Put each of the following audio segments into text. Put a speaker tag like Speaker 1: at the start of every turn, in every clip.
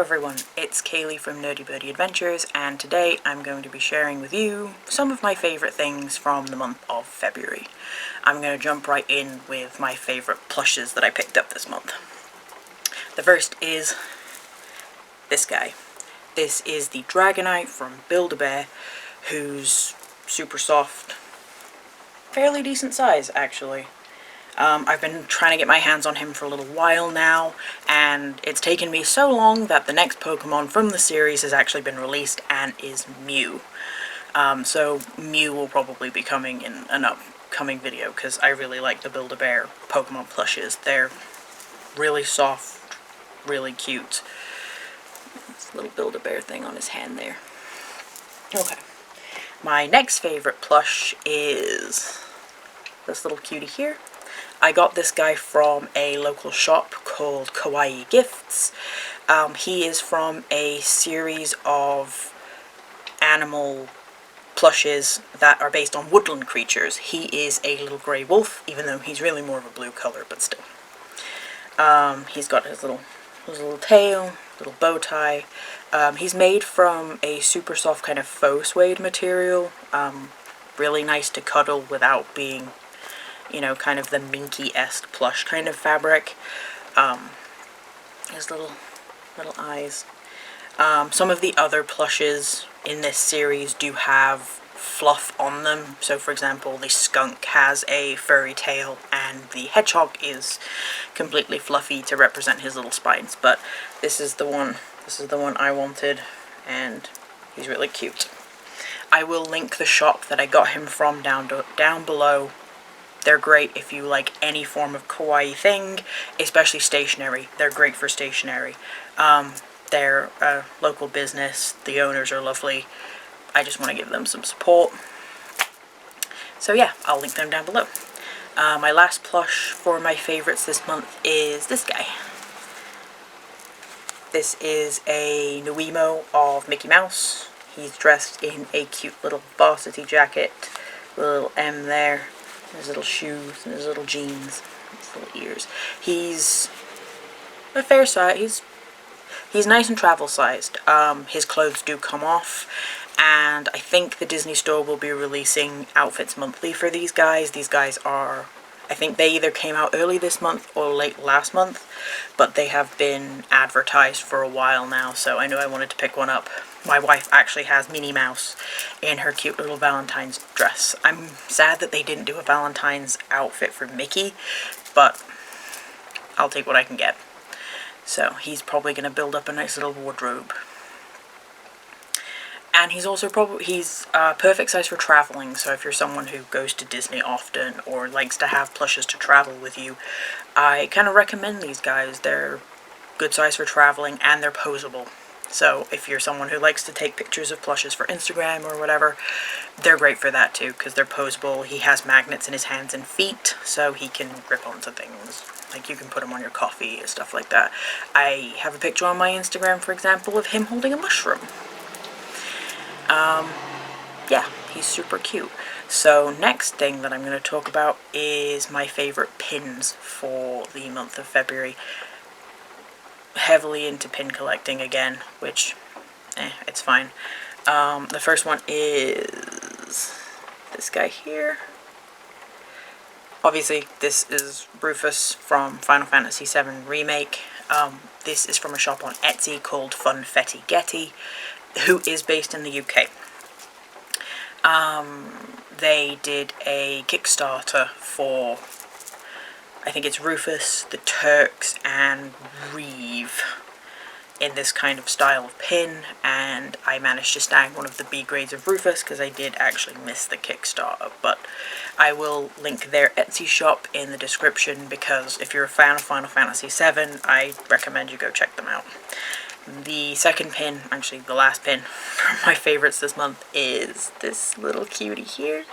Speaker 1: everyone, it's Kaylee from Nerdy Birdie Adventures, and today I'm going to be sharing with you some of my favourite things from the month of February. I'm going to jump right in with my favourite plushes that I picked up this month. The first is this guy. This is the Dragonite from Build-A-Bear, who's super soft, fairly decent size actually. I've been trying to get my hands on him for a little while now, and it's taken me so long that the next Pokemon from the series has actually been released and is Mew. So Mew will probably be coming in an upcoming video because I really like the Build-A-Bear Pokemon plushes. They're really soft, really cute. This little Build-A-Bear thing on his hand there. Okay. My next favorite plush is this little cutie here. I got this guy from a local shop called Kawaii Gifts. He is from a series of animal plushes that are based on woodland creatures. He is a little grey wolf, even though he's really more of a blue colour, but still. He's got his little tail, little bow tie. He's made from a super soft kind of faux suede material. Really nice to cuddle without being, you know, kind of the minky-esque plush kind of fabric. His little eyes. Some of the other plushes in this series do have fluff on them. So for example, the skunk has a furry tail and the hedgehog is completely fluffy to represent his little spines. But this is the one I wanted, and he's really cute. I will link the shop that I got him from down below. They're great if you like any form of kawaii thing, especially stationery. They're great for stationery. They're a local business. The owners are lovely. I just want to give them some support. So yeah, I'll link them down below. My last plush for my favorites this month is this guy. This is a Nuimo of Mickey Mouse. He's dressed in a cute little varsity jacket, with a little M there. His little shoes and his little jeans, his little ears. He's a fair size. He's nice and travel sized. His clothes do come off, and I think the Disney store will be releasing outfits monthly for these guys. These guys are, I think they either came out early this month or late last month, but they have been advertised for a while now, so I knew I wanted to pick one up. My wife actually has Minnie Mouse in her cute little Valentine's dress. I'm sad that they didn't do a Valentine's outfit for Mickey, but I'll take what I can get. So he's probably going to build up a nice little wardrobe. And he's also he's perfect size for traveling, so if you're someone who goes to Disney often or likes to have plushes to travel with you, I kind of recommend these guys. They're good size for traveling and they're posable. So if you're someone who likes to take pictures of plushes for Instagram or whatever, they're great for that too, because they're posable. He has magnets in his hands and feet, so he can grip onto things. Like you can put him on your coffee and stuff like that. I have a picture on my Instagram, for example, of him holding a mushroom. Yeah, he's super cute. So next thing that I'm going to talk about is my favorite pins for the month of February. Heavily into pin collecting again, which, it's fine. The first one is this guy here. Obviously, this is Rufus from Final Fantasy VII Remake. This is from a shop on Etsy called Funfetti Getty, who is based in the UK. They did a Kickstarter for, I think it's Rufus, the Turks, and Reeve in this kind of style of pin, and I managed to snag one of the B grades of Rufus because I did actually miss the Kickstarter, but I will link their Etsy shop in the description because if you're a fan of Final Fantasy VII, I recommend you go check them out. The second pin, actually the last pin, from my favorites this month is this little cutie here.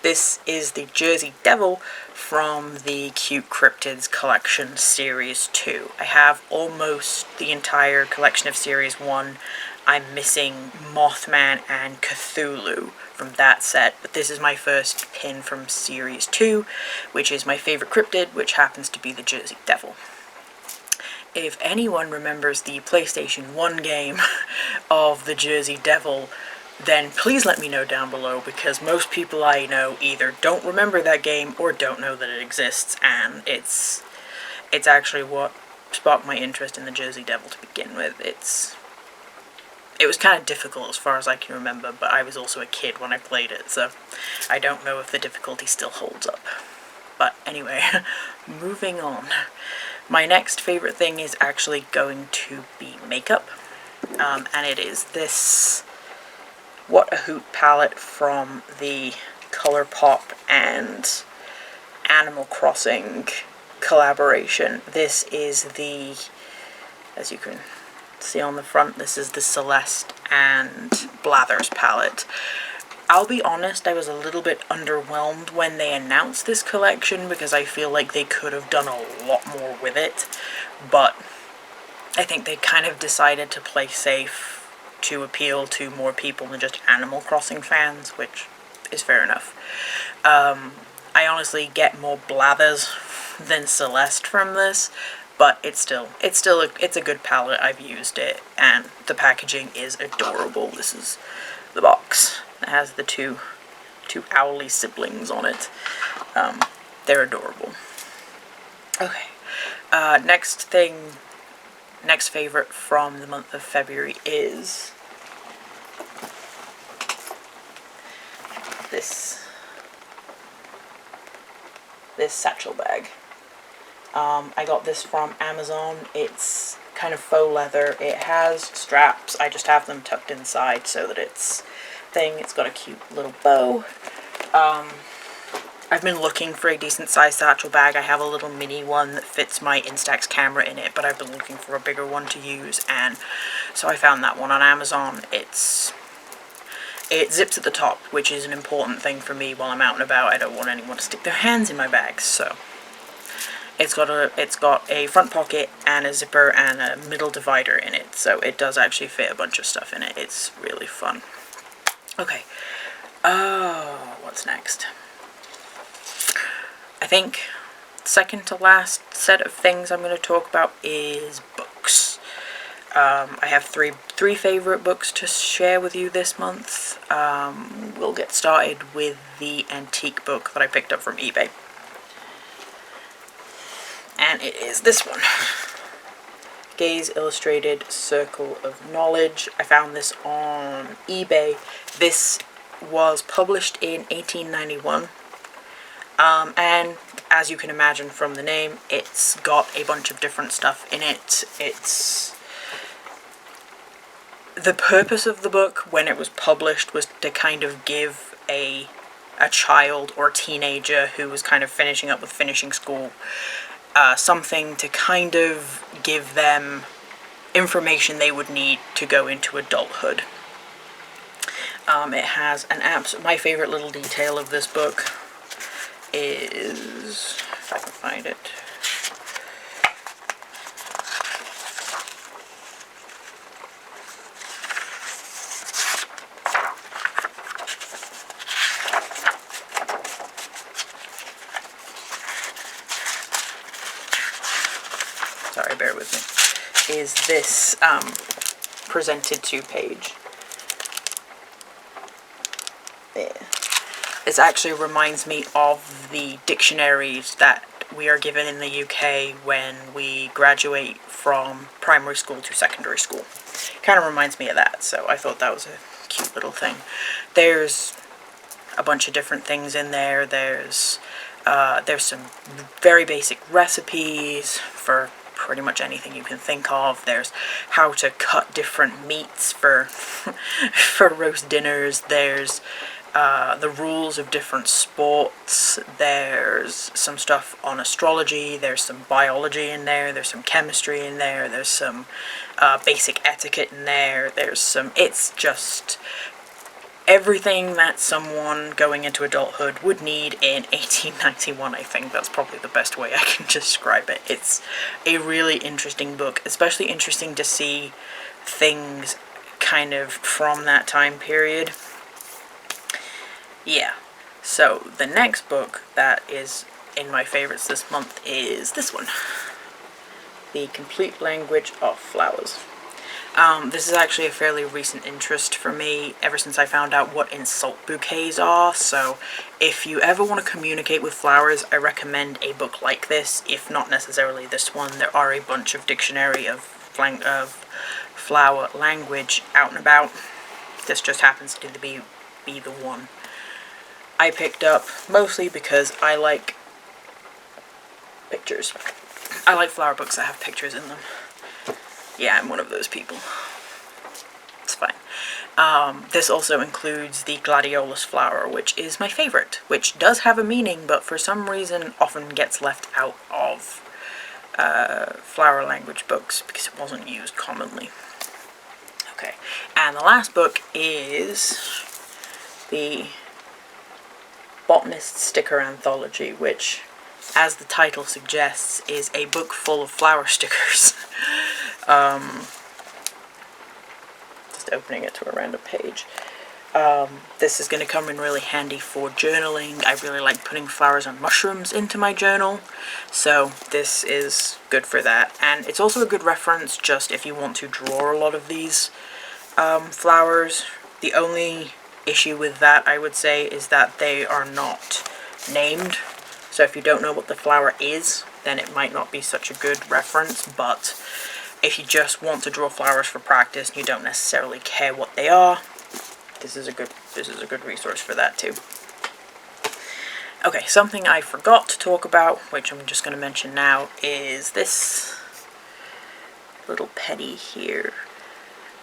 Speaker 1: This is the Jersey Devil from the Cute Cryptids Collection Series 2. I have almost the entire collection of Series 1. I'm missing Mothman and Cthulhu from that set, but this is my first pin from Series 2, which is my favorite cryptid, which happens to be the Jersey Devil. if anyone remembers the PlayStation 1 game of the Jersey Devil, then please let me know down below, because most people I know either don't remember that game or don't know that it exists, and it's actually what sparked my interest in the Jersey Devil to begin with. It was kind of difficult as far as I can remember, but I was also a kid when I played it, so I don't know if the difficulty still holds up. But anyway, moving on. My next favorite thing is actually going to be makeup, and it is this What a Hoot palette from the ColourPop and Animal Crossing collaboration. This is the, as you can see on the front, this is the Celeste and Blathers palette. I'll be honest, I was a little bit underwhelmed when they announced this collection, because I feel like they could have done a lot more with it, but I think they kind of decided to play safe to appeal to more people than just Animal Crossing fans, which is fair enough. I honestly get more Blathers than Celeste from this, but it's a good palette. I've used it, and the packaging is adorable. This is the box. It has the two owly siblings on it. They're adorable. Okay. Next favorite from the month of February is this satchel bag. I got this from Amazon. It's kind of faux leather. It has straps. I just have them tucked inside so that it's got a cute little bow. I've been looking for a decent sized satchel bag. I have a little mini one that fits my Instax camera in it, but I've been looking for a bigger one to use, and so I found that one on Amazon. It zips at the top, which is an important thing for me while I'm out and about. I don't want anyone to stick their hands in my bags, so it's got a front pocket and a zipper and a middle divider in it, so it does actually fit a bunch of stuff in it. It's really fun. Okay, what's next? I think second to last set of things I'm going to talk about is books. I have three favorite books to share with you this month. We'll get started with the antique book that I picked up from eBay. And it is this one. Gaze Illustrated Circle of Knowledge. I found this on eBay. This was published in 1891. And as you can imagine from the name, it's got a bunch of different stuff in it. The purpose of the book when it was published was to kind of give a child or teenager who was kind of finishing up with finishing school something to kind of give them information they would need to go into adulthood. It has my favorite little detail of this book is, if I can find it, sorry, bear with me, is this presented to page. There. This actually reminds me of the dictionaries that we are given in the UK when we graduate from primary school to secondary school. Kind of reminds me of that, so I thought that was a cute little thing. There's a bunch of different things in there. There's some very basic recipes for pretty much anything you can think of. There's how to cut different meats for for roast dinners. There's the rules of different sports. There's some stuff on astrology. There's some biology in there. There's some chemistry in there. There's some basic etiquette in there. It's just everything that someone going into adulthood would need in 1891, I think. That's probably the best way I can describe it. It's a really interesting book, especially interesting to see things kind of from that time period. Yeah, so the next book that is in my favorites this month is this one. The Complete Language of Flowers. This is actually a fairly recent interest for me, ever since I found out what insult bouquets are, so if you ever want to communicate with flowers, I recommend a book like this, if not necessarily this one. There are a bunch of dictionary of flower language out and about. This just happens to be the one I picked up, mostly because I like pictures. I like flower books that have pictures in them. Yeah, I'm one of those people. It's fine. This also includes the gladiolus flower, which is my favorite, which does have a meaning, but for some reason often gets left out of flower language books because it wasn't used commonly. Okay, and the last book is the Botanist sticker anthology, which, as the title suggests, is a book full of flower stickers. Just opening it to a random page. This is going to come in really handy for journaling. I really like putting flowers and mushrooms into my journal, so this is good for that. And it's also a good reference just if you want to draw a lot of these flowers. The only issue with that, I would say, is that they are not named. So if you don't know what the flower is, then it might not be such a good reference, but if you just want to draw flowers for practice and you don't necessarily care what they are, this is a good resource for that too. Okay, something I forgot to talk about, which I'm just going to mention now, is this little penny here.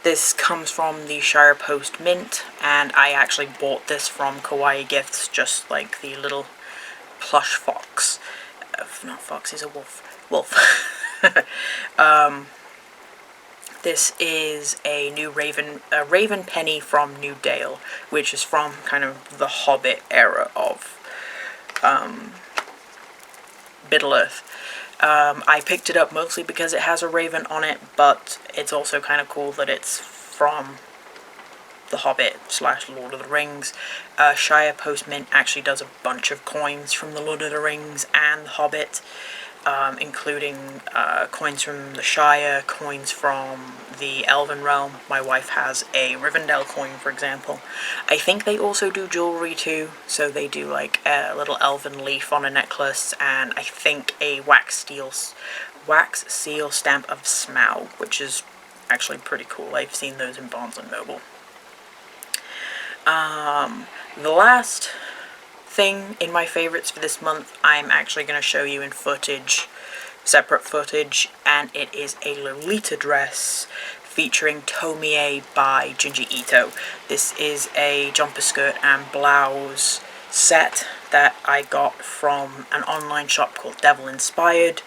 Speaker 1: This comes from the Shire Post Mint, and I actually bought this from Kawaii Gifts, just like the little plush fox. Not fox, he's a wolf. Wolf. This is a raven penny from New Dale, which is from kind of the Hobbit era of Middle-earth. I picked it up mostly because it has a raven on it, but it's also kind of cool that it's from The Hobbit / Lord of the Rings. Shire Post Mint actually does a bunch of coins from the Lord of the Rings and The Hobbit, including coins from the Shire, coins from the Elven Realm. My wife has a Rivendell coin, for example. I think they also do jewelry too, so they do like a little elven leaf on a necklace, and I think a wax seal stamp of Smaug, which is actually pretty cool. I've seen those in Barnes & Noble. The last thing in my favorites for this month, I'm actually going to show you in footage, separate footage, and it is a Lolita dress featuring Tomie by Junji Ito. This is a jumper skirt and blouse set that I got from an online shop called Devil Inspired.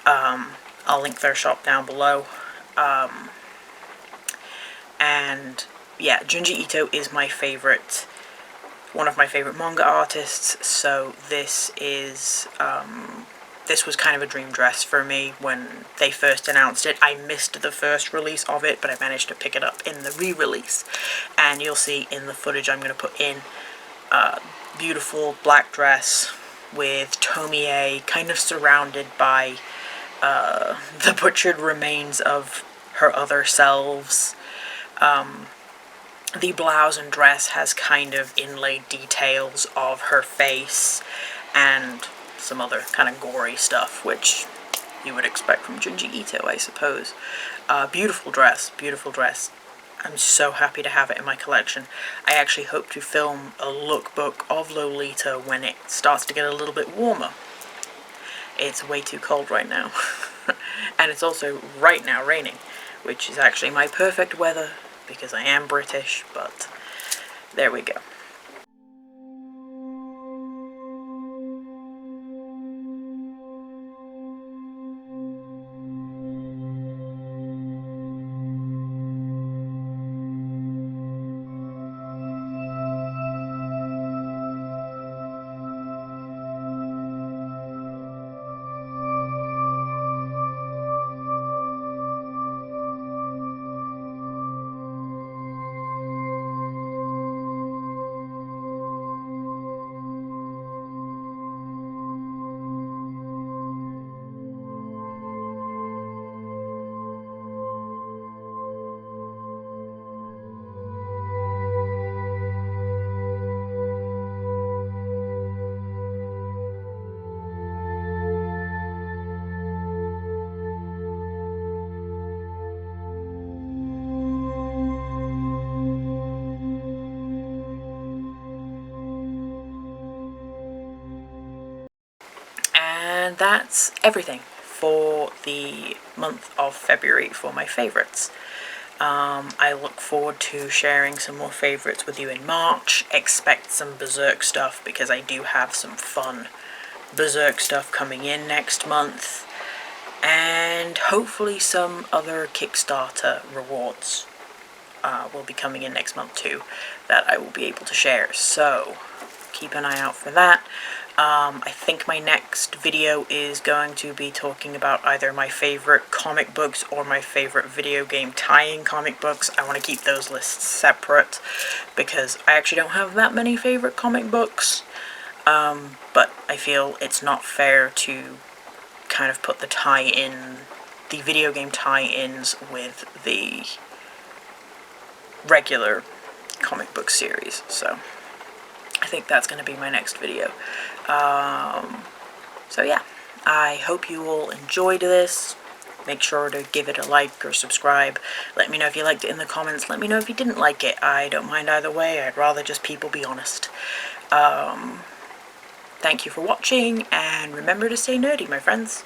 Speaker 1: I'll link their shop down below. And yeah, Junji Ito is my favorite, one of my favorite manga artists, so this is, this was kind of a dream dress for me when they first announced it. I missed the first release of it, but I managed to pick it up in the re-release, and you'll see in the footage I'm going to put in beautiful black dress with Tomie kind of surrounded by the butchered remains of her other selves. The blouse and dress has kind of inlaid details of her face and some other kind of gory stuff, which you would expect from Junji Ito, I suppose. Beautiful dress, beautiful dress. I'm so happy to have it in my collection. I actually hope to film a lookbook of Lolita when it starts to get a little bit warmer. It's way too cold right now. And it's also right now raining, which is actually my perfect weather because I am British, but there we go. And that's everything for the month of February for my favourites. I look forward to sharing some more favourites with you in March. Expect some Berserk stuff because I do have some fun Berserk stuff coming in next month. And hopefully some other Kickstarter rewards will be coming in next month too that I will be able to share. So keep an eye out for that. I think my next video is going to be talking about either my favorite comic books or my favorite video game tie-in comic books. I want to keep those lists separate because I actually don't have that many favorite comic books, but I feel it's not fair to kind of put the video game tie-ins with the regular comic book series. So I think that's going to be my next video. So yeah, I hope you all enjoyed this. Make sure to give it a like or subscribe. Let me know if you liked it in the comments. Let me know if you didn't like it. I don't mind either way. I'd rather just people be honest. Thank you for watching, and remember to stay nerdy, my friends.